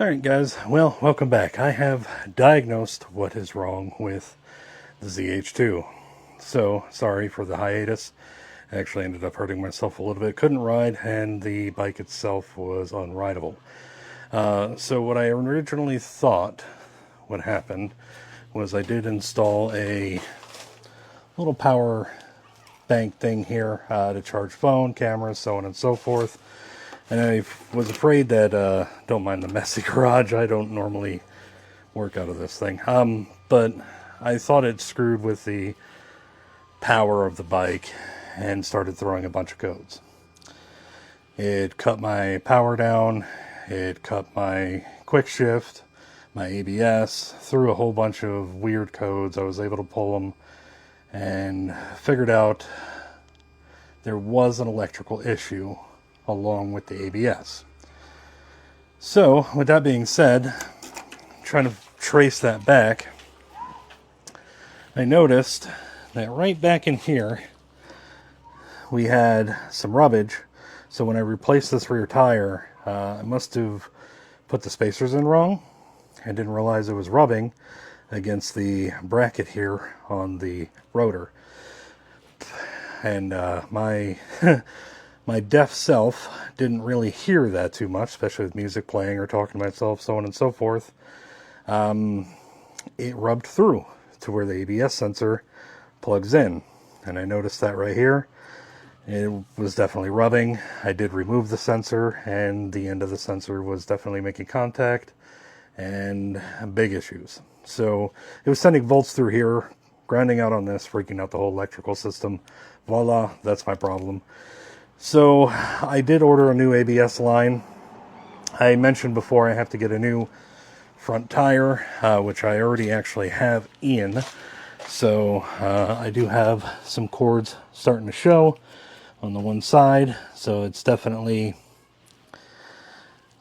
Alright guys, well, welcome back. I have diagnosed what is wrong with the ZH2. So, sorry for the hiatus. I actually ended up hurting myself a little bit. Couldn't ride, and the bike itself was unrideable. So what I originally thought would happen was I did install a little power bank thing here to charge phone, cameras, so on and so forth. And I was afraid that, don't mind the messy garage, I don't normally work out of this thing. But I thought it screwed with the power of the bike and started throwing a bunch of codes. It cut my power down, it cut my quick shift, my ABS, threw a whole bunch of weird codes. I was able to pull them and figured out there was an electrical issue along with the ABS. So, with that being said, trying to trace that back, I noticed that right back in here, we had some rubbish. So when I replaced this rear tire, I must have put the spacers in wrong. I didn't realize it was rubbing against the bracket here on the rotor. And my my deaf self didn't really hear that too much, especially with music playing or talking to myself, so on and so forth. It rubbed through to where the ABS sensor plugs in. And I noticed that right here. It was definitely rubbing. I did remove the sensor, and the end of the sensor was definitely making contact, and big issues. So it was sending volts through here, grounding out on this, freaking out the whole electrical system. Voila, that's my problem. So I did order a new ABS line. I mentioned before I have to get a new front tire, which I already actually have in. So I do have some cords starting to show on the one side. So it's definitely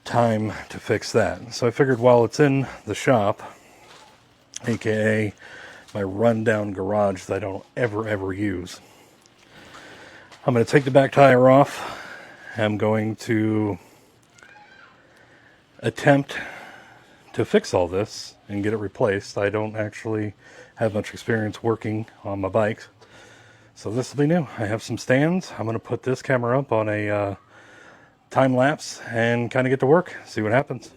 time to fix that. So I figured while it's in the shop, aka my rundown garage that I don't ever use, I'm going to take the back tire off. I'm going to attempt to fix all this and get it replaced. I don't actually have much experience working on my bikes, so this will be new. I have some stands. I'm going to put this camera up on a time lapse and kind of get to work, see what happens.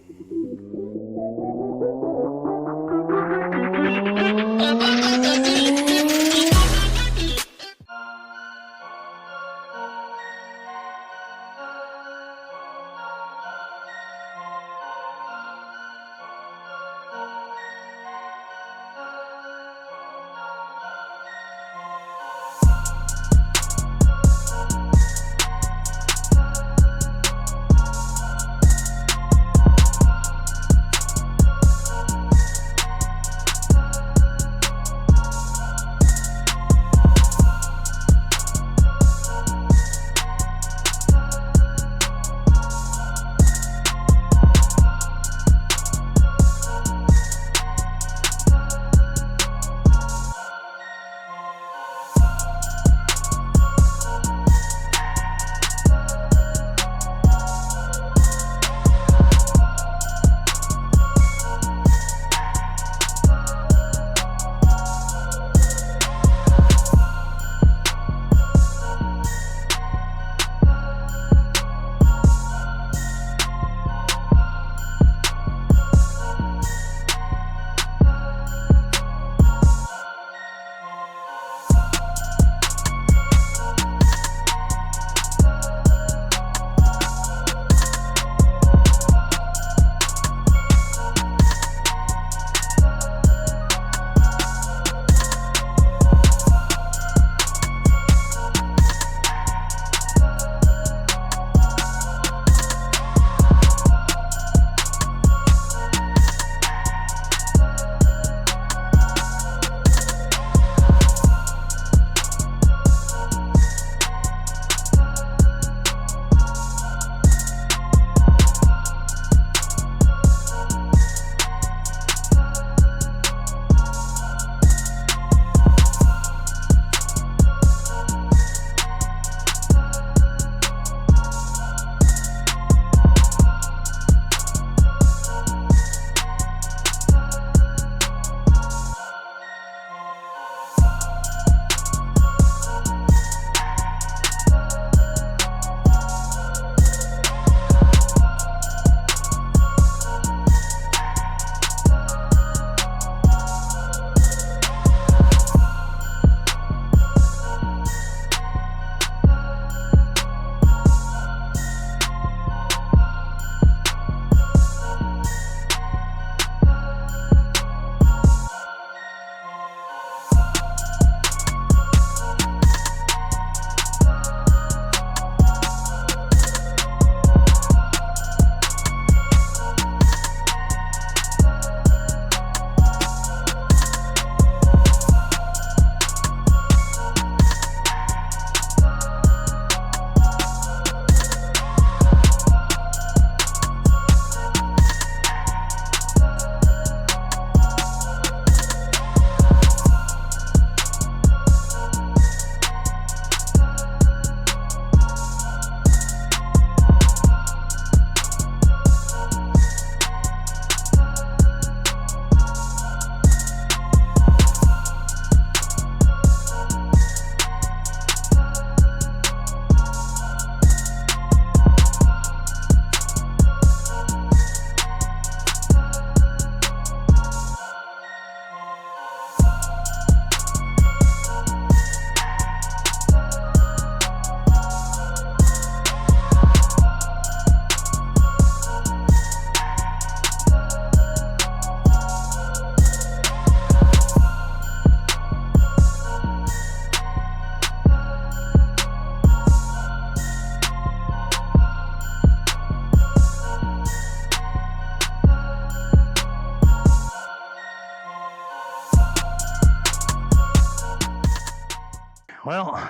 Well,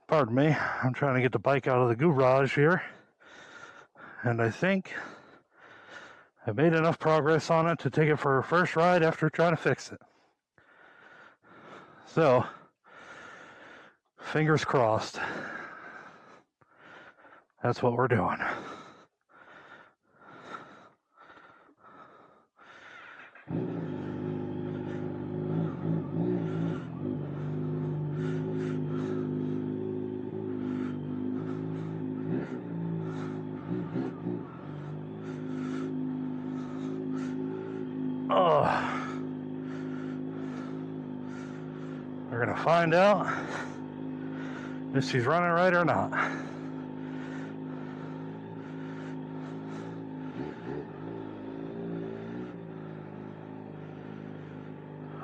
pardon me, I'm trying to get the bike out of the garage here, and I think I've made enough progress on it to take it for a first ride after trying to fix it. So, fingers crossed. That's what we're doing. Oh, we're gonna find out if she's running right or not.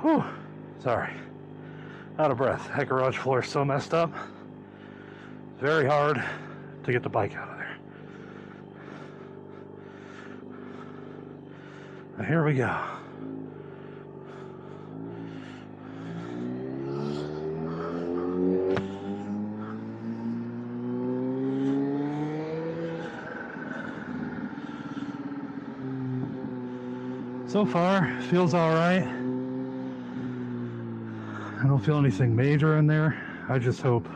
Whew, sorry, out of breath. That garage floor is so messed up. It's very hard to get the bike out of there. Now here we go. So far, feels all right. I don't feel anything major in there. I just hope,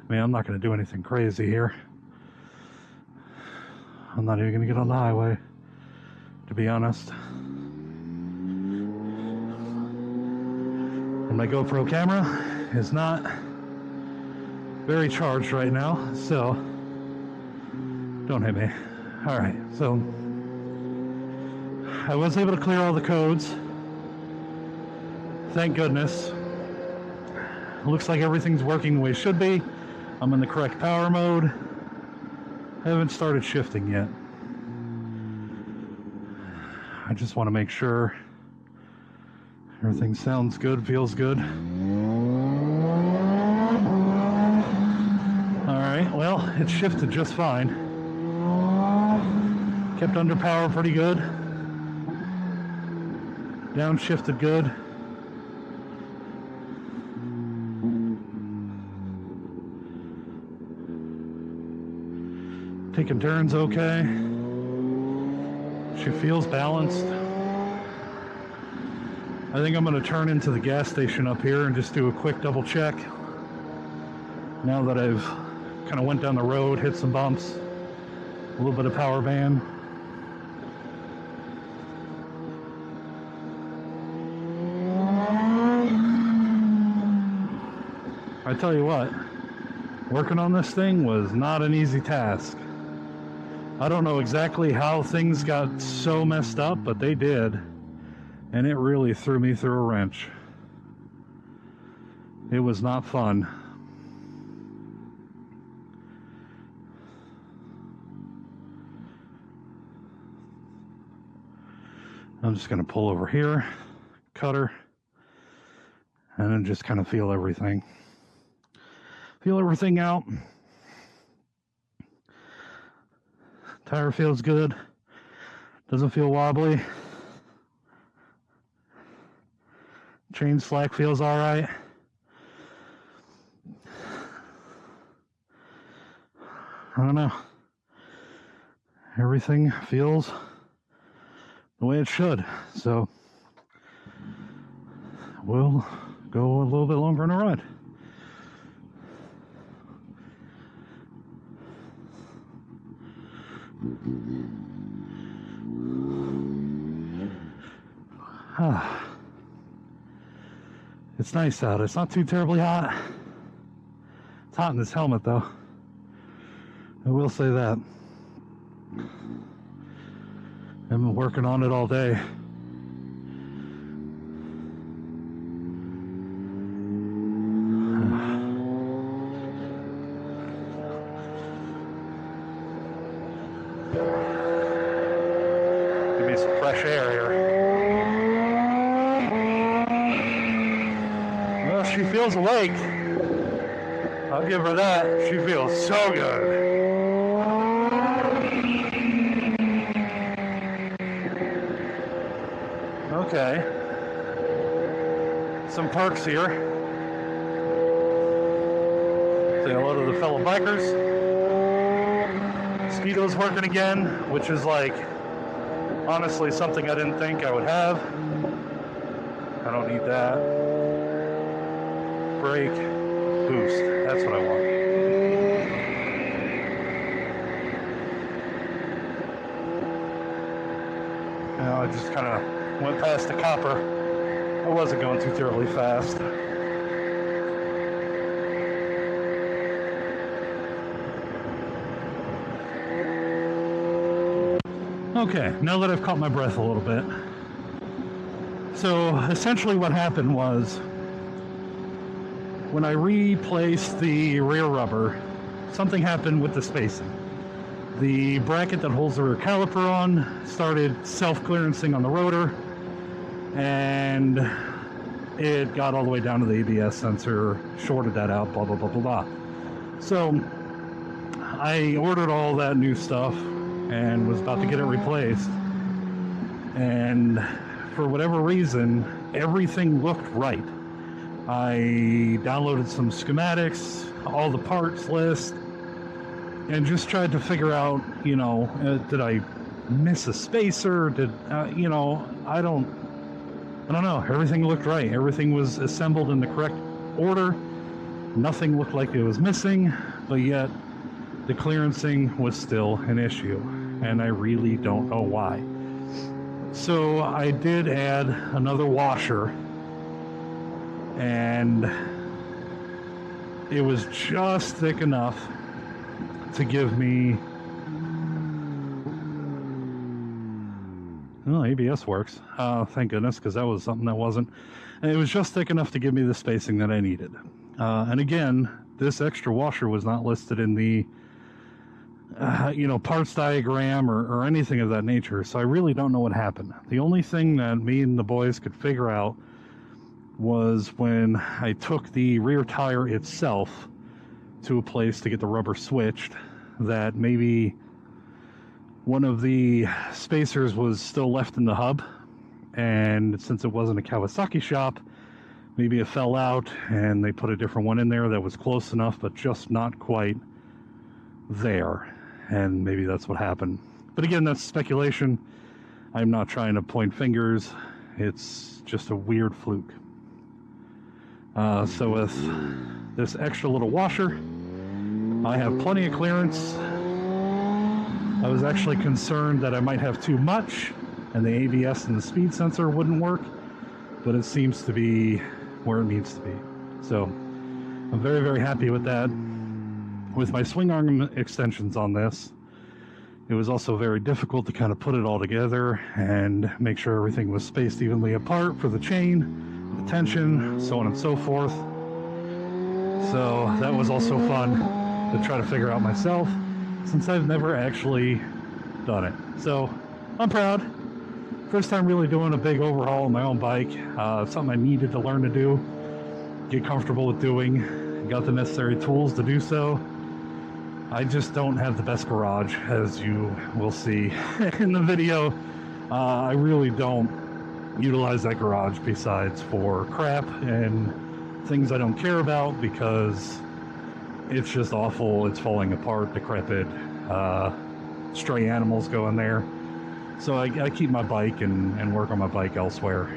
I'm not going to do anything crazy here. I'm not even going to get on the highway, to be honest. And my GoPro camera is not very charged right now, so don't hit me. All right, so I was able to clear all the codes. Thank goodness. Looks like everything's working the way it should be. I'm in the correct power mode. I haven't started shifting yet. I just want to make sure everything sounds good, feels good. Alright, well, it shifted just fine. Kept under power pretty good. Downshifted good. Taking turns okay. She feels balanced. I think I'm going to turn into the gas station up here and just do a quick double check. Now that I've kind of went down the road, hit some bumps, a little bit of power band. I tell you what, working on this thing was not an easy task. I don't know exactly how things got so messed up, but they did. And it really threw me through a wrench. It was not fun. I'm just going to pull over here, cut her, and then just kind of feel everything. Feel everything out. Tire feels good. Doesn't feel wobbly. Chain slack feels all right. I don't know. Everything feels the way it should. So we'll go a little bit longer on a ride. It's nice out. It's not too terribly hot. It's hot in this helmet though. I will say that. I've been working on it all day. Give me some fresh air here. Well, she feels awake. I'll give her that. She feels so good. Okay. Some perks here. Say hello to the fellow bikers. Speedo's working again, which is like, honestly, something I didn't think I would have. I don't need that. Brake, boost. That's what I want. Now I just kind of went past the copper. I wasn't going too terribly fast. Okay, now that I've caught my breath a little bit. So essentially what happened was, when I replaced the rear rubber, something happened with the spacing. The bracket that holds the rear caliper on started self-clearancing on the rotor, and it got all the way down to the ABS sensor, shorted that out, blah, blah, blah, blah, blah. So I ordered all that new stuff and was about to get it replaced. And for whatever reason, everything looked right. I downloaded some schematics, all the parts list, and just tried to figure out, you know, did I miss a spacer? You know, I don't know. Everything looked right. Everything was assembled in the correct order. Nothing looked like it was missing, but yet the clearancing was still an issue, and I really don't know why. So I did add another washer, and it was just thick enough to give me... Oh, ABS works. Thank goodness, because that was something that wasn't. And it was just thick enough to give me the spacing that I needed. And again, this extra washer was not listed in the you know, parts diagram or anything of that nature, so I really don't know what happened. The only thing that me and the boys could figure out was when I took the rear tire itself to a place to get the rubber switched, that maybe one of the spacers was still left in the hub, and since it wasn't a Kawasaki shop, maybe it fell out and they put a different one in there that was close enough but just not quite there, and maybe that's what happened. But again, that's speculation. I'm not trying to point fingers. It's just a weird fluke. So with this extra little washer, I have plenty of clearance. I was actually concerned that I might have too much and the ABS and the speed sensor wouldn't work, but it seems to be where it needs to be. So I'm very, very happy with that. With my swing arm extensions on this, it was also very difficult to kind of put it all together and make sure everything was spaced evenly apart for the chain, the tension, so on and so forth. So that was also fun to try to figure out myself, since I've never actually done it. So I'm proud. First time really doing a big overhaul on my own bike. Something I needed to learn to do, get comfortable with doing, got the necessary tools to do so. I just don't have the best garage, as you will see in the video. I really don't utilize that garage besides for crap and things I don't care about, because it's just awful. It's falling apart, decrepit, stray animals go in there. So I keep my bike and work on my bike elsewhere,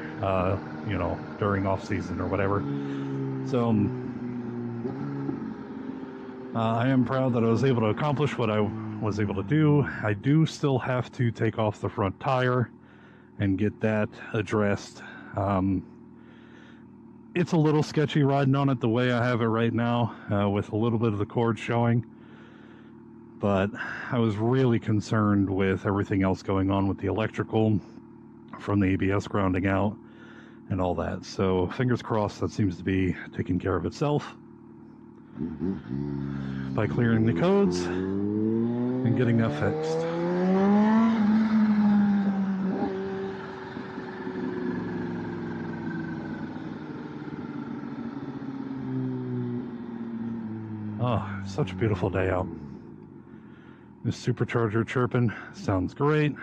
you know, during off season or whatever. So I am proud that I was able to accomplish what I was able to do. I do still have to take off the front tire and get that addressed. It's a little sketchy riding on it the way I have it right now, with a little bit of the cord showing. But I was really concerned with everything else going on with the electrical from the ABS grounding out and all that. So fingers crossed that seems to be taking care of itself by clearing the codes and getting that fixed. Oh, such a beautiful day out. This supercharger chirping sounds great. I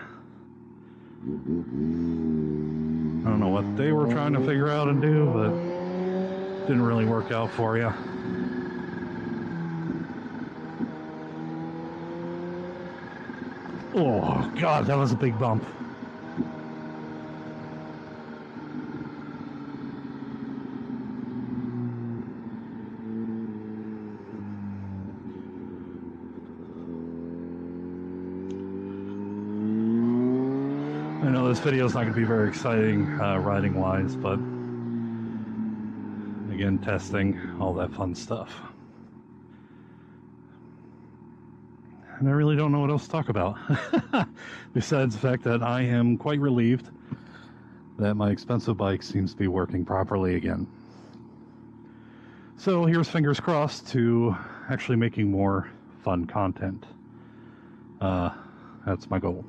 don't know what they were trying to figure out and do, but didn't really work out for you. Oh, God, that was a big bump. I know this video is not going to be very exciting riding-wise, but again, testing, all that fun stuff. And I really don't know what else to talk about, besides the fact that I am quite relieved that my expensive bike seems to be working properly again. So here's fingers crossed to actually making more fun content. That's my goal.